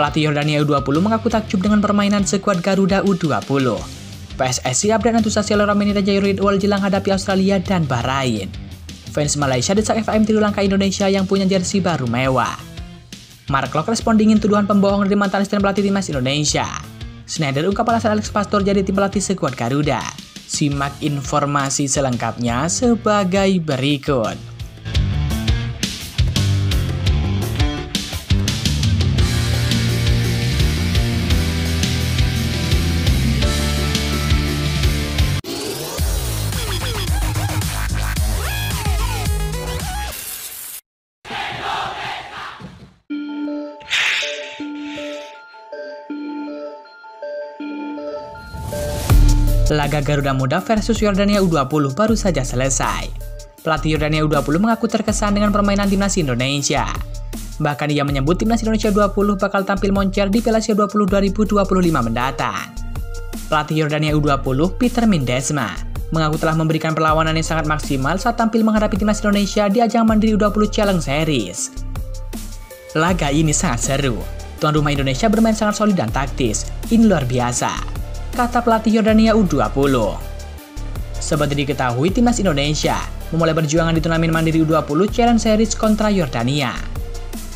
Pelatih Yordania U20 mengaku takjub dengan permainan skuad Garuda U20. PSSI update antusias Romeni dan Jairo Ridwal jelang hadapi Australia dan Bahrain. Fans Malaysia desak FIM tiru langkah Indonesia yang punya jersey baru mewah. Mark Locke respon dingin tuduhan pembohong dari mantan asisten pelatih timnas Indonesia. Schneider ungkap alasan Alex Pastor jadi tim pelatih skuad Garuda. Simak informasi selengkapnya sebagai berikut. Laga Garuda Muda versus Yordania U20 baru saja selesai. Pelatih Yordania U20 mengaku terkesan dengan permainan timnas Indonesia. Bahkan ia menyebut timnas Indonesia U20 bakal tampil moncer di Piala Asia 2025 mendatang. Pelatih Yordania U20, Peter Mindesma, mengaku telah memberikan perlawanan yang sangat maksimal saat tampil menghadapi timnas Indonesia di ajang Mandiri U20 Challenge Series. Laga ini sangat seru. Tuan rumah Indonesia bermain sangat solid dan taktis. Ini luar biasa, kata pelatih Yordania U20. Seperti diketahui, timnas Indonesia memulai perjuangan di turnamen Mandiri U20 Challenge Series kontra Yordania.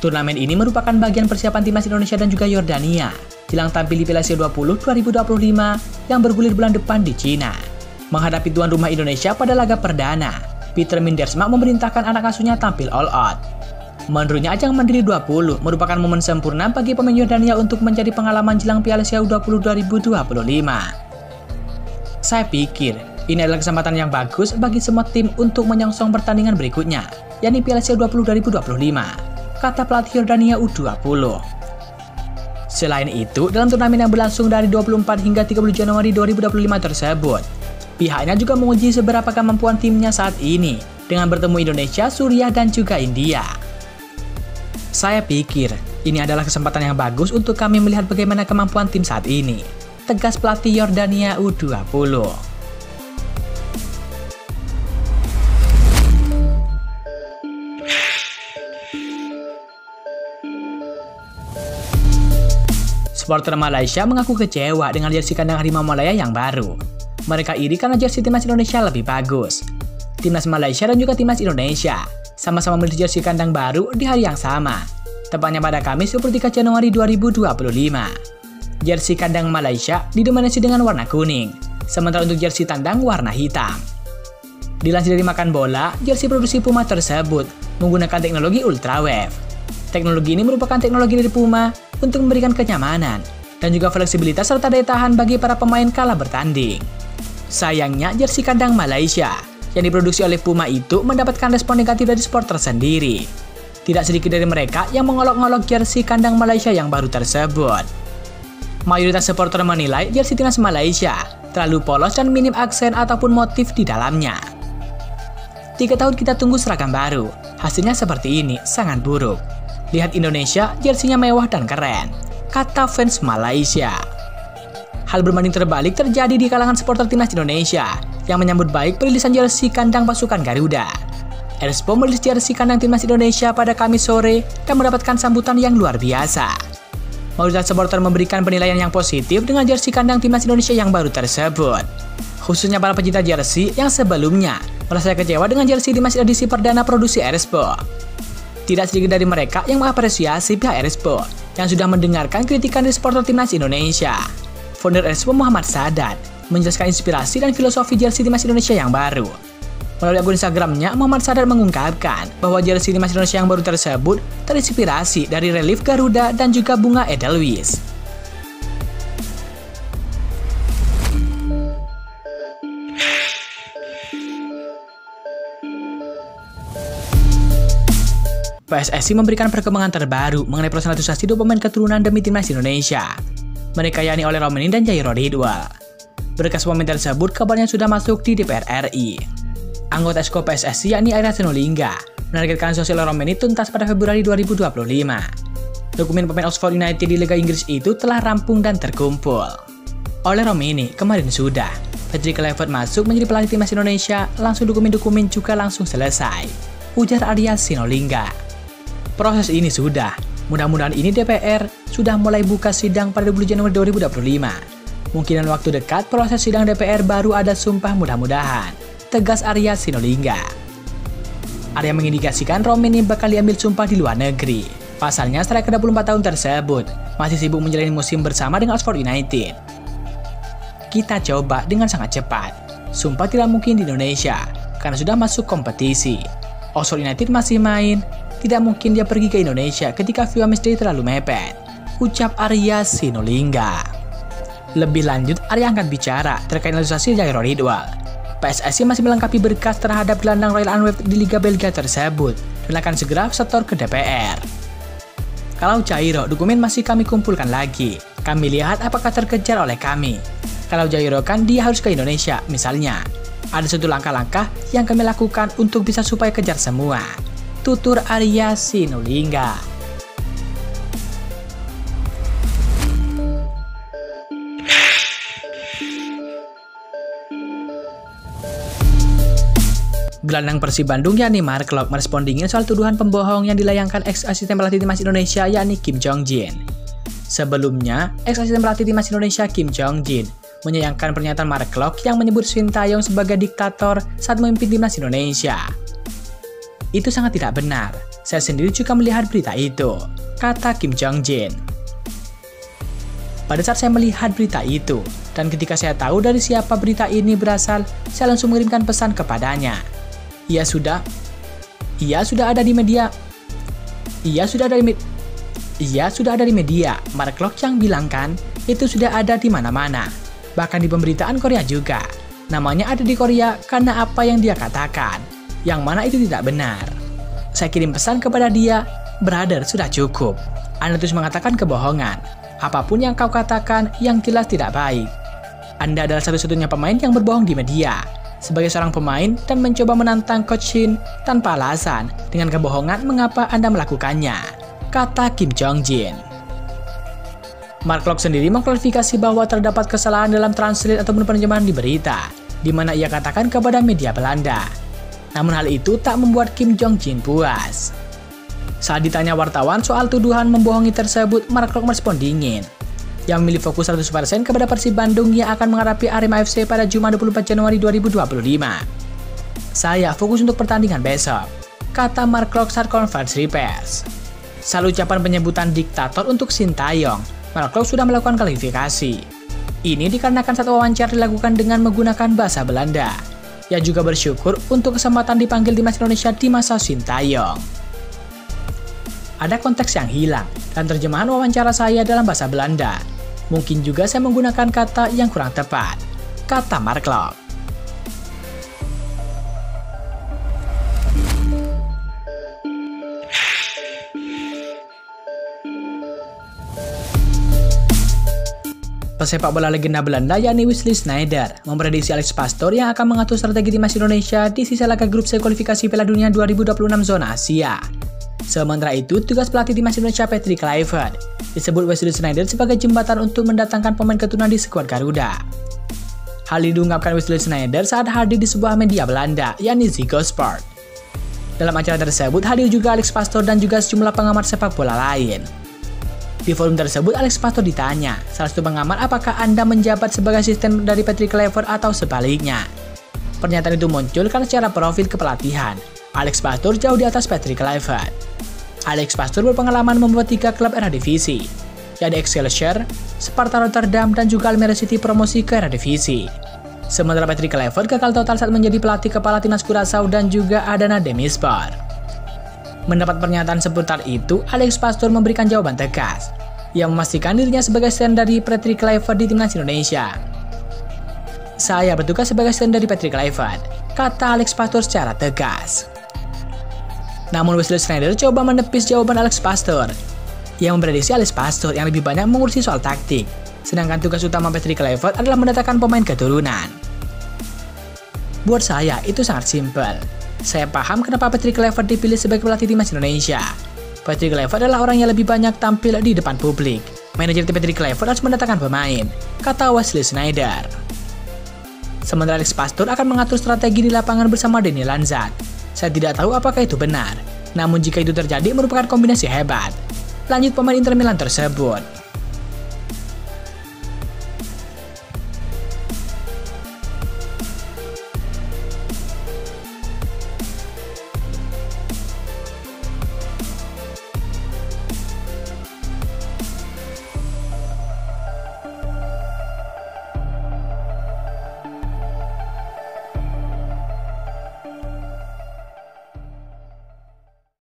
Turnamen ini merupakan bagian persiapan timnas Indonesia dan juga Yordania jelang tampil di Piala Asia 2025 yang bergulir bulan depan di Cina. Menghadapi tuan rumah Indonesia pada laga perdana, Peter Mindesma memerintahkan anak asuhnya tampil all out. Menurutnya, ajang Mandiri 20 merupakan momen sempurna bagi pemain Yordania untuk mencari pengalaman jelang Piala Asia U20 2025. Saya pikir ini adalah kesempatan yang bagus bagi semua tim untuk menyongsong pertandingan berikutnya, yakni Piala Asia U20 2025, kata pelatih Yordania U20. Selain itu, dalam turnamen yang berlangsung dari 24 hingga 30 Januari 2025 tersebut, pihaknya juga menguji seberapa kemampuan timnya saat ini dengan bertemu Indonesia, Suriah, dan juga India. Saya pikir ini adalah kesempatan yang bagus untuk kami melihat bagaimana kemampuan tim saat ini, tegas pelatih Yordania U20. Supporter Malaysia mengaku kecewa dengan jersey kandang Harimau Malaya yang baru. Mereka iri karena jersey timnas Indonesia lebih bagus. Timnas Malaysia dan juga timnas Indonesia sama-sama memiliki jersey kandang baru di hari yang sama, tepatnya pada Kamis 23 Januari 2025. Jersey kandang Malaysia didominasi dengan warna kuning, sementara untuk jersey tandang warna hitam. Dilansir dari Makan Bola, jersey produksi Puma tersebut menggunakan teknologi Ultrawave. Teknologi ini merupakan teknologi dari Puma untuk memberikan kenyamanan dan juga fleksibilitas serta daya tahan bagi para pemain kala bertanding. Sayangnya, jersey kandang Malaysia yang diproduksi oleh Puma itu mendapatkan respon negatif dari supporter sendiri. Tidak sedikit dari mereka yang mengolok-olok jersey kandang Malaysia yang baru tersebut. Mayoritas supporter menilai jersey timnas Malaysia terlalu polos dan minim aksen ataupun motif di dalamnya. 3 tahun kita tunggu seragam baru, hasilnya seperti ini, sangat buruk. Lihat Indonesia, jersinya mewah dan keren, kata fans Malaysia. Hal berbanding terbalik terjadi di kalangan supporter timnas Indonesia yang menyambut baik perilisan jersey kandang pasukan Garuda. Erspo merilis jersey kandang timnas Indonesia pada Kamis sore dan mendapatkan sambutan yang luar biasa. Mayoritas supporter memberikan penilaian yang positif dengan jersey kandang timnas Indonesia yang baru tersebut. Khususnya para pecinta jersey yang sebelumnya merasa kecewa dengan jersey timnas edisi perdana produksi Erspo. Tidak sedikit dari mereka yang mengapresiasi pihak Erspo yang sudah mendengarkan kritikan dari supporter timnas Indonesia. Founder Erspo Muhammad Sadat menjelaskan inspirasi dan filosofi jersey timnas Indonesia yang baru. Melalui akun Instagramnya, Muhammad Sadat mengungkapkan bahwa jersey timnas Indonesia yang baru tersebut terinspirasi dari relief Garuda dan juga bunga Edelweiss. PSSI memberikan perkembangan terbaru mengenai proses naturalisasi 2 pemain keturunan demi timnas Indonesia. Mereka yakni Ole Romeni dan Jairo Ridwal. Berkas pemain tersebut kabarnya sudah masuk di DPR RI. Anggota Exco PSSI yakni Aira Senulingga menargetkan Ole Romeni tuntas pada Februari 2025. Dokumen pemain Oxford United di Liga Inggris itu telah rampung dan terkumpul. Ole Romeni kemarin sudah, Patrick Kluivert masuk menjadi pelatih timnas Indonesia, langsung dokumen-dokumen juga langsung selesai, ujar Arya Sinulinga. Proses ini sudah, mudah-mudahan ini DPR sudah mulai buka sidang pada 20 Januari 2025. Mungkinan waktu dekat proses sidang DPR baru ada sumpah mudah-mudahan, tegas Arya Sinulinga. Arya mengindikasikan Romeni bakal diambil sumpah di luar negeri. Pasalnya striker 24 tahun tersebut masih sibuk menjalani musim bersama dengan Oxford United. Kita coba dengan sangat cepat. Sumpah tidak mungkin di Indonesia karena sudah masuk kompetisi. Oxford United masih main, tidak mungkin dia pergi ke Indonesia ketika view matchday terlalu mepet, ucap Arya Sinulinga. Lebih lanjut, Arya angkat bicara terkait naturalisasi Jairo Ridwal. PSSI masih melengkapi berkas terhadap gelandang Royal Antwerp di Liga Belgia tersebut dan akan segera setor ke DPR. Kalau Jairo, dokumen masih kami kumpulkan lagi. Kami lihat apakah terkejar oleh kami. Kalau Jairo kan dia harus ke Indonesia, misalnya. Ada satu langkah-langkah yang kami lakukan untuk bisa supaya kejar semua, tutur Arya Sinulinga. Gelandang Persib Bandung yakni Mark Klok merespon dingin soal tuduhan pembohong yang dilayangkan ex-asisten pelatih timnas Indonesia yakni Kim Jong Jin. Sebelumnya, ex-asisten pelatih timnas Indonesia Kim Jong Jin menyayangkan pernyataan Mark Klok yang menyebut Sintayong sebagai diktator saat memimpin timnas Indonesia. Itu sangat tidak benar. Saya sendiri juga melihat berita itu, kata Kim Jong Jin. Pada saat saya melihat berita itu, dan ketika saya tahu dari siapa berita ini berasal, saya langsung mengirimkan pesan kepadanya. Ia sudah ada di media. Mark Klok yang bilang kan, itu sudah ada di mana-mana. Bahkan di pemberitaan Korea juga. Namanya ada di Korea karena apa yang dia katakan. Yang mana itu tidak benar. Saya kirim pesan kepada dia, brother sudah cukup. Anda terus mengatakan kebohongan. Apapun yang kau katakan yang jelas tidak baik. Anda adalah satu-satunya pemain yang berbohong di media. Sebagai seorang pemain dan mencoba menantang Coach Shin tanpa alasan dengan kebohongan mengapa Anda melakukannya, kata Kim Jong Jin. Mark Klok sendiri mengklarifikasi bahwa terdapat kesalahan dalam translate ataupun penerjemahan di berita, di mana ia katakan kepada media Belanda. Namun hal itu tak membuat Kim Jong Jin puas. Saat ditanya wartawan soal tuduhan membohongi tersebut, Mark Klok merespon dingin. Yang memilih fokus 100% kepada Persib Bandung yang akan menghadapi Arema FC pada Jumat 24 Januari 2025. Saya fokus untuk pertandingan besok, kata Mark Klok saat konferensi pers. Soal ucapan penyebutan diktator untuk Sintayong, Mark Klok sudah melakukan klarifikasi. Ini dikarenakan saat wawancara dilakukan dengan menggunakan bahasa Belanda. Ia juga bersyukur untuk kesempatan dipanggil timnas Indonesia di masa Sintayong. Ada konteks yang hilang dan terjemahan wawancara saya dalam bahasa Belanda. Mungkin juga saya menggunakan kata yang kurang tepat, kata Mark Klok. Pesepak bola legenda Belanda yakni Wesley Sneijder memprediksi Alex Pastoor yang akan mengatur strategi timnas Indonesia di sisa laga grup C kualifikasi Piala Dunia 2026 zona Asia. Sementara itu, tugas pelatih timnas Indonesia Patrick Kluivert disebut Wesley Sneijder sebagai jembatan untuk mendatangkan pemain keturunan di skuad Garuda. Hal ini diungkapkan Wesley Sneijder saat hadir di sebuah media Belanda yakni Ziggo Sport. Dalam acara tersebut hadir juga Alex Pastoor dan juga sejumlah pengamat sepak bola lain. Di forum tersebut, Alex Pastoor ditanya, salah satu pengamat, apakah Anda menjabat sebagai asisten dari Patrick Kluivert atau sebaliknya? Pernyataan itu muncul karena secara profil kepelatihan, Alex Pastoor jauh di atas Patrick Kluivert. Alex Pastoor berpengalaman membuat 3 klub Eredivisie, yaitu Excelsior, Sparta Rotterdam, dan juga Almere City promosi ke Eredivisie. Sementara Patrick Kluivert gagal total saat menjadi pelatih kepala timnas Curaçao dan juga Adana Demirspor. Mendapat pernyataan seputar itu, Alex Pastoor memberikan jawaban tegas. Ia memastikan dirinya sebagai asisten dari Patrick Kluivert di timnas Indonesia. Saya bertugas sebagai asisten dari Patrick Kluivert, kata Alex Pastoor secara tegas. Namun Wesley Sneijder coba menepis jawaban Alex Pastoor. Ia memprediksi Alex Pastoor yang lebih banyak mengurusi soal taktik, sedangkan tugas utama Patrick Kluivert adalah mendatangkan pemain keturunan. Buat saya, itu sangat simpel. Saya paham kenapa Patrick Kluivert dipilih sebagai pelatih timnas Indonesia. Patrick Kluivert adalah orang yang lebih banyak tampil di depan publik. Manajer Patrick Kluivert harus mendatangkan pemain, kata Wesley Sneijder. Sementara Alex Pastoor akan mengatur strategi di lapangan bersama Daniel Lanzat. Saya tidak tahu apakah itu benar, namun jika itu terjadi merupakan kombinasi hebat. Lanjut pemain Inter Milan tersebut.